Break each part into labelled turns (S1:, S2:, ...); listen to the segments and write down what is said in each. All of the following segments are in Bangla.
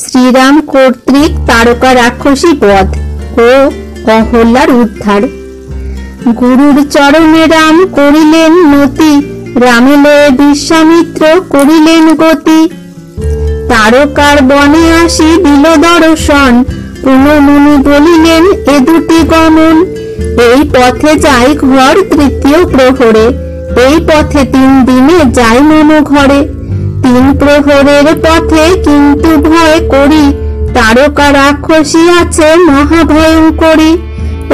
S1: শ্রীরাম কর্তৃক তারকা রাক্ষসী বধ ও অহল্যার উদ্ধার। গুরুর চরণে রাম করিলেন নতি, রামে লয়ে বিশ্বামিত্র করিলেন গতি। তারকার বনে আসি দিল দর্শন, পুনমুনি বলিলেন এ দুটি গমন। এই পথে যাই ঘর তৃতীয় প্রহরে, এই পথে 3 দিনে যাই মন ঘরে। 3 প্রহরের পথে কিন্তু ভয় করি, তারকা রাক্ষসী আছে মহাভয়ঙ্করী।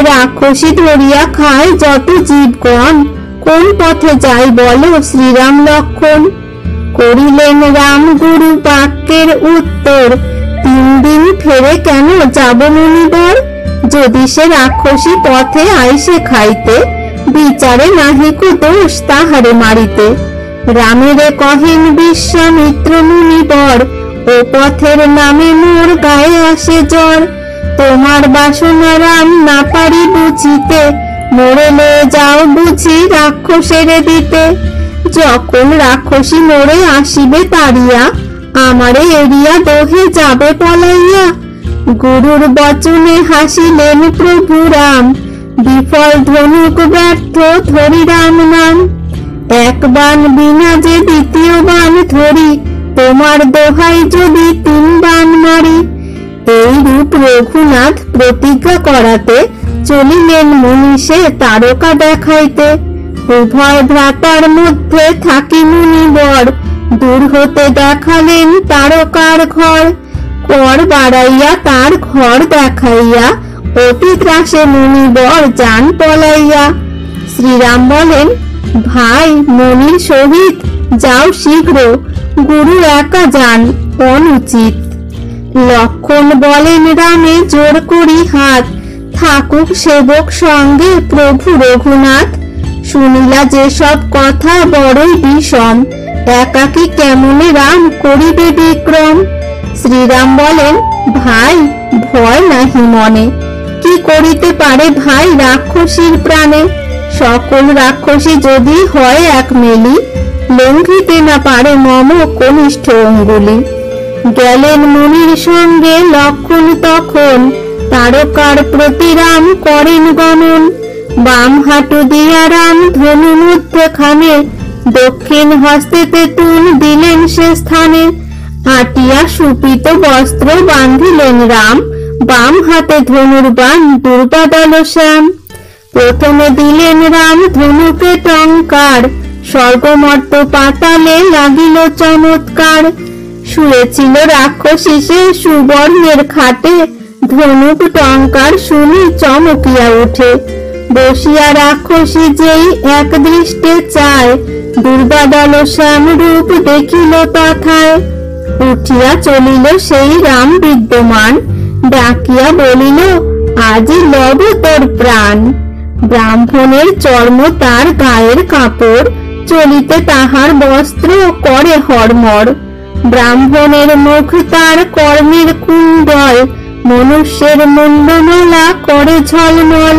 S1: রাক্ষসী ধরিয়া খায় যত জীবগণ, কোন পথে যাই বলো শ্রীরাম লক্ষণ। করিলেন রাম গুরু বাক্যের উত্তর, 3 দিন ফেরে কেন যাব মুনিবর। যদি সে রাক্ষসী পথে আইসে খাইতে, বিচারে নাহিকো দোষ তাহারে মারিতে। রামেরে কহেন বিশ্বামিত্র মুনিবর, ও পথের নামে মোর গায়ে আসে জ্বর। তোমার বাসনা রাম না পারি বুঝিতে, মোরে লয়ে যাও বুঝি রাক্ষসেরে দিতে। যখন রাক্ষসী মোরে আসিবে তাড়িয়া, আমারে এড়িয়া দোহে যাবে পলাইয়া। গুরুর বচনে হাসিলেন প্রভু রাম, বিফল ধনুক ব্যর্থ ধরি রাম নাম। 1 বাণ বিনা যে 2য় বাণ ধরি, তোমার দোহাই যদি 3 বাণ মারি। এই রূপ রঘুনাথ প্রতিজ্ঞা করাতে, চলিলেন মনীষে তারকা দেখাইতে। উভয় ভ্রাতার মধ্যে থাকি মুনিবর, দূর হতে দেখালেন তারকার ঘর। কর বাড়াইয়া তার ঘর দেখাইয়া, অতি ত্রাসে মুনিবর যান পলাইয়া। শ্রীরাম বলেন, ভাই মনির সহিত যাও শীঘ্র, গুরু একা যান অনুচিত। লক্ষণ বলেন রামে জোর করি হাত, থাকুক সেবক সঙ্গে প্রভু রঘুনাথ। শুনিলা যে সব কথা বড়ই বিষম, একাকী কেমনে রাম করিবে বিক্রম। শ্রীরাম বলেন, ভাই ভয় নাহি মনে, কি করিতে পারে ভাই রাক্ষসীর প্রাণে। সকল রাক্ষসী যদি হয় এক মেলি, লঙ্ঘিতে না পারে মম কনিষ্ঠ অঙ্গুলি। গেলেন মুনির সঙ্গে লক্ষণ তখন, তারকার প্রতি রাম করেন গমন। বাম হাঁটু দিয়া রাম ধনু মধ্যখানে, দক্ষিণ হস্তে তেঁতুল দিলেন সে স্থানে। আটিয়া সুপিত বস্ত্র বাঁধিলেন রাম, বাম হাতে ধনুর বাণ দুর্বাদল শ্যাম। প্রথমে দিলেন রাম ধনুকে টঙ্কার, স্বর্গমর্ত পাতালে লাগিল চমৎকার। শুয়েছিল রাক্ষসী সে সুবর্ণের খাটে, ধনুক টঙ্কার শুনি চমকিয়া উঠে। বসিয়া রাক্ষসী যেই এক দৃষ্টে চায়, দুর্বাদল শ্যাম রূপ দেখিল তথায়। উঠিয়া চলিল সেই রাম বিদ্যমান, ডাকিয়া বলিল আজি লব তোর প্রাণ। ব্রাহ্মণের চর্ম তার গায়ের কাপড়, চলিতে তাহার বস্ত্র করে হরমর। ব্রাহ্মণের মুখ তার কর্মের কুণ্ডল, মনুষ্যের মুন্ডমালা করে ঝলমল।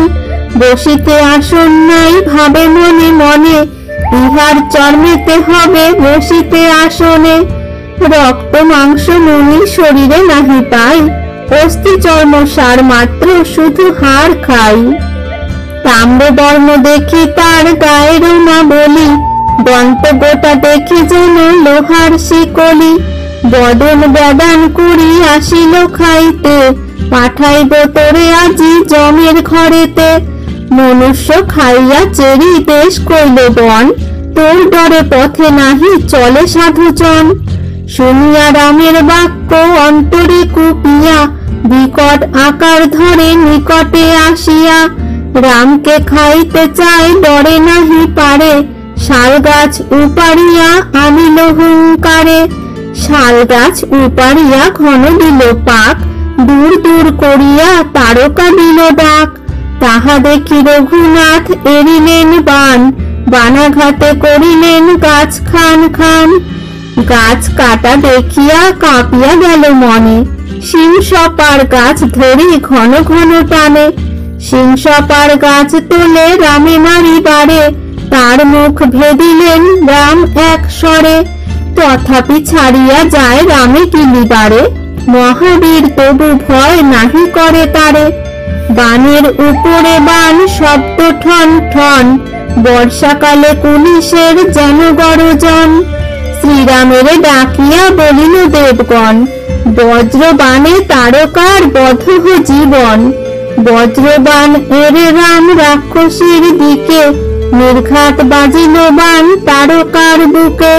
S1: বসিতে আসন নাই ভাবে মনে মনে, ইহার চর্মেতে হবে বসিতে আসনে। রক্ত মাংস মুনির শরীরে নাহি পাই, অস্থি চর্ম সার মাত্র শুধু হাড় খাই। তাম্রবর্ণ দেখি তার গায়ের না বলি, দন্ত গোটা দেখি যেন লোহার শিকলি। বদন বেদান করি আসিল খাইতে, পাঠাইব তোরে আজি জমের ঘরেতে। মনুষ্য খাইয়া চেরি দেশ কইল বন, তোর ডরে পথে নাহি চলে সাধুজন। শুনিয়া রামের বাক্য অন্তরে কুপিয়া, বিকট আকার ধরে নিকটে আসিয়া। রামকে খাইতে চায় ডরে নাহি পারে, শাল গাছ উপাড়িয়া আনিল হুঙ্কারে। শাল গাছ উপাড়িয়া ঘন দিল পাক, দূর দূর করিয়া তারকা দিল ডাক। তাহা দেখি রঘুনাথ এড়িলেন বাণ, বানাঘাতে করিলেন গাছ খান খান। গাছ কাটা দেখিয়া কাঁপিয়া গেল মনে, সিংসপার গাছ ধরি ঘন ঘন টানে। সিংসপার গাছ তোলে রামে মারিবারে, তার মুখ ভেদিলেন রাম এক স্বরে। তথাপি ছাড়িয়া যায় রামে কিলিবারে, মহাবীর তবু ভয় নাহি করে তারে। বানের উপরে বান শব্দ ঠন ঠন, বর্ষাকালে পুলিশের যেন গর্জন। শ্রীরামের ডাকিয়া বলিল দেবগণ, বজ্রবাণে তারকার বধূ জীবন। বজ্রবাণ এরে রাম রাক্ষসীর দিকে, নির্ঘাত বাজিল বাণ তারকার বুকে।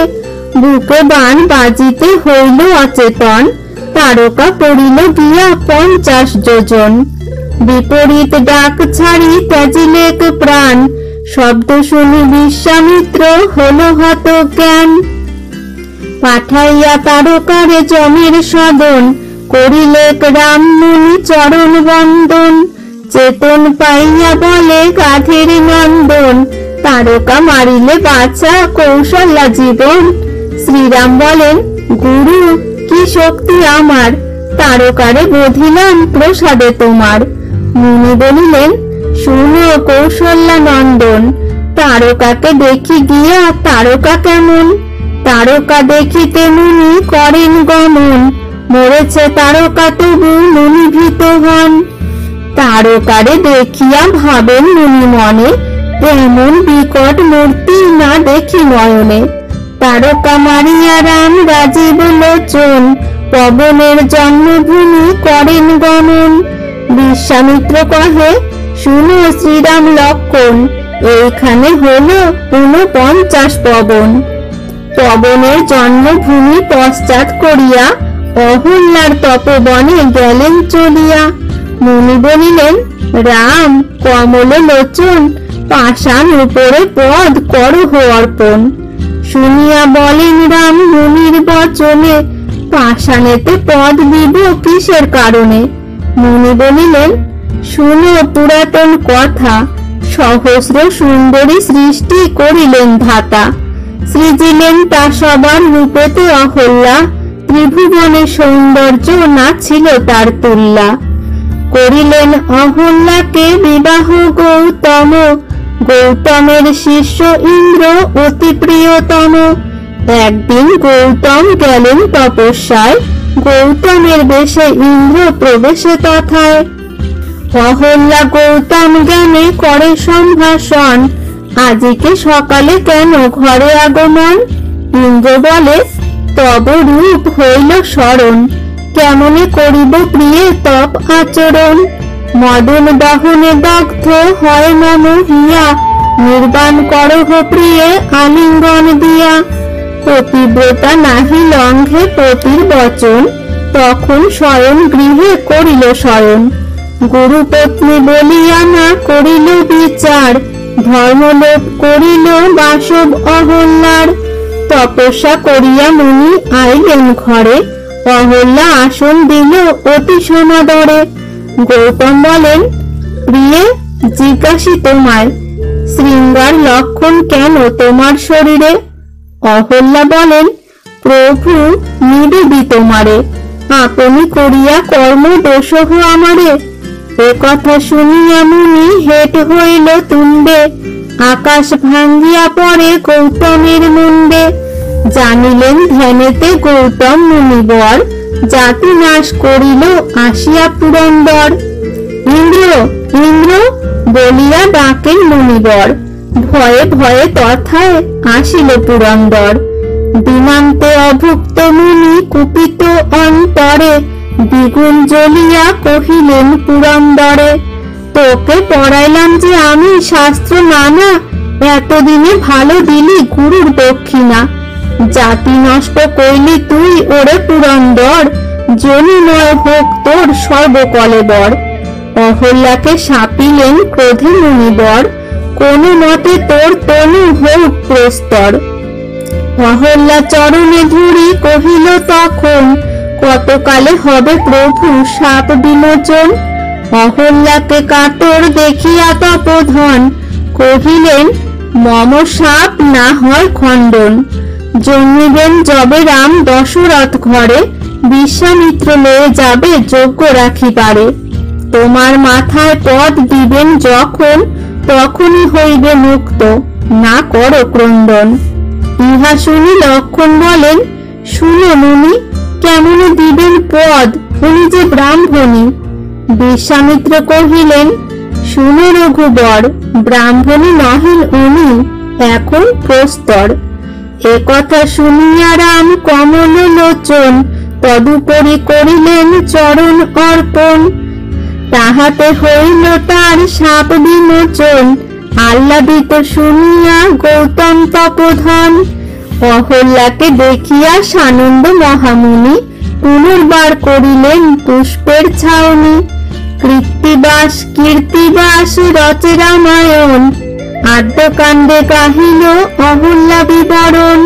S1: বুকে বাণ বাজিতে হইল অচেতন, তারকা পড়িল গিয়া 50 যোজন। বিপরীত ডাক ছাড়ি ত্যাজিলেক প্রাণ, শব্দ শুনি বিশ্বামিত্র হল হত জ্ঞান। পাঠাইয়া তারকারে জমের সদন, করিলেক রাম মুনি চরণ বন্দন। চেতন পাইয়া বলে গাধের নন্দন, তারকা মারিলে বাঁচা কৌশল্যা জীবন। শ্রীরাম বলেন, গুরু কি শক্তি আমার, তারকারে বধিলাম প্রসাদে তোমার। মুনি বলিলেন, শুনো কৌশল্যা নন্দন, তারকাকে দেখি গিয়া তারকা কেমন। তারকা দেখিতে মুনি করেন গমন, মরেছে তারকা তবু মুনি ভীত হন। তারকারে দেখিয়া ভাবেন মুনি মনে, এমন বিকট মূর্তি না দেখি নয়নে। তারকা মারিয়া রাম রাজীব লোচন, পবনের জন্মভূমি করেন গমন। বিশ্বামিত্র কহে, শুনো শ্রীরাম লক্ষণ, এইখানে হলো 49 পবন। পবনের জন্মভূমি পশ্চাৎ করিয়া, অহল্যার তপবনে গেলেন চলিয়া। মুনি বলিলেন, রাম কমল লোচন, পাষাণ উপরে পদ করহ অর্পণ। শুনিয়া বলেন রাম মুনির বচনে, পাষাণেতে পদ দিব কিসের কারণে। মুনি বলিলেন, শুনো পুরাতন কথা, সহস্র সুন্দরী সৃষ্টি করিলেন ধাতা। সৃজিলেন তা সবার রূপেতে অহল্যা, ত্রিভুবনে সৌন্দর্য না ছিল তার তুল্যা। করিলেন অহল্যাকে বিবাহ গৌতম, গৌতমের শিষ্য ইন্দ্র অতি প্রিয়তম। একদিন গৌতম গেলেন তপস্যায়, গৌতমের বেশে ইন্দ্র প্রবেশে তথায়। অহল্যা গৌতম জ্ঞানে করে সম্ভাষণ, আজিকে সকালে কেন ঘরে আগমন। ইন্দ্র বলে, তব রূপ হইল স্মরণ, কেমনে করিব প্রিয়ে তপ আচরণ। মদন দহনে দগ্ধ হয় মম হিয়া, নির্বাণ করহ প্রিয়ে আলিঙ্গন দিয়া। পতিব্রতা নাহি লঙ্ঘে পতির বচন, তখন স্বয়ং গৃহে করিল শয়ন। গুরু পত্নী বলিয়া না করিল বিচার, ধর্মলোপ করিল বাসব অহল্যার। তপস্যা করিয়া মুনি আইলেন ঘরে, অহল্যা আসন দিল অতি সমাদরে। গৌতম বলেন, প্রিয়ে জিজ্ঞাসি তোমায়, শৃঙ্গার লক্ষণ কেন তোমার শরীরে। অহল্যা বলেন, প্রভু নিবেদি তোমারে, আপনি করিয়া কর্ম দোষহ আমারে। এ কথা শুনিয়া মুনি হেট হইল তুণ্ডে, আকাশ ভাঙ্গিয়া পড়ে গৌতমের মুণ্ডে। জানিলেন ধ্যানেতে গৌতম মুনিবর, জাতি নাশ করিল আসিয়া পুরন্দর। ইন্দ্র ইন্দ্র বলিয়া ডাকেন মুনিবর, ভয়ে ভয়ে তথায় আসিল পুরন্দর। দিনান্তে অভুক্ত মুনি কুপিত অন্তরে, দ্বিগুণ জ্বলিয়া কহিলেন পুরন্দরে। তোকে পড়াইলাম যে আমি শাস্ত্র নানা, এতদিনে ভালো দিলি গুরুর দক্ষিণা। জাতি নষ্ট কইলি তুই ওরে পুরন্দর, জনি নয় হোক তোর সর্বকলেবর। অহল্যাকে শাপিলেন ক্রোধে মুনিবর, কোন মতে তোর তনু হোক প্রস্তর। অহল্যা চরণে ধরি কহিল তখন, কতকালে হবে প্রভু শাপ বিমোচন। অহল্যাকে কাতর দেখিয়া তপোধন, কহিলেন মম শাপ না হয় খণ্ডন। জন্মিবেন যবে রাম দশরথ ঘরে, বিশ্বামিত্র লয়ে যাবে যজ্ঞ রাখিবারে। তোমার মাথায় পদ দিবেন যখন, তখনই হইবে মুক্ত, না করো ক্রন্দন। ইহা শুনি লক্ষণ বলেন, শুনো মুনি, কেমন দিবেন পদ, উনি যে ব্রাহ্মণী। বিশ্বামিত্র কহিলেন, শুনো রঘুবর, ব্রাহ্মণী নহেন উনি, এখন প্রস্তর। এ কথা শুনিয়া রাম কমল লোচন তদুপরি করিলেন চরণ অর্পণ। তাহাতে হইল তার সাপ বিমোচন, আহ্লাদিত শুনিয়া গৌতম তপোধন। অহল্যাকে দেখিয়া সানন্দ মহামুনি পুনর্বার করিলেন পুষ্পের ছাউনি। কৃত্তিবাস কীর্তিবাস রচে রামায়ণ, আদ্যকাণ্ডে গাহিল অহল্যা বিবরণ।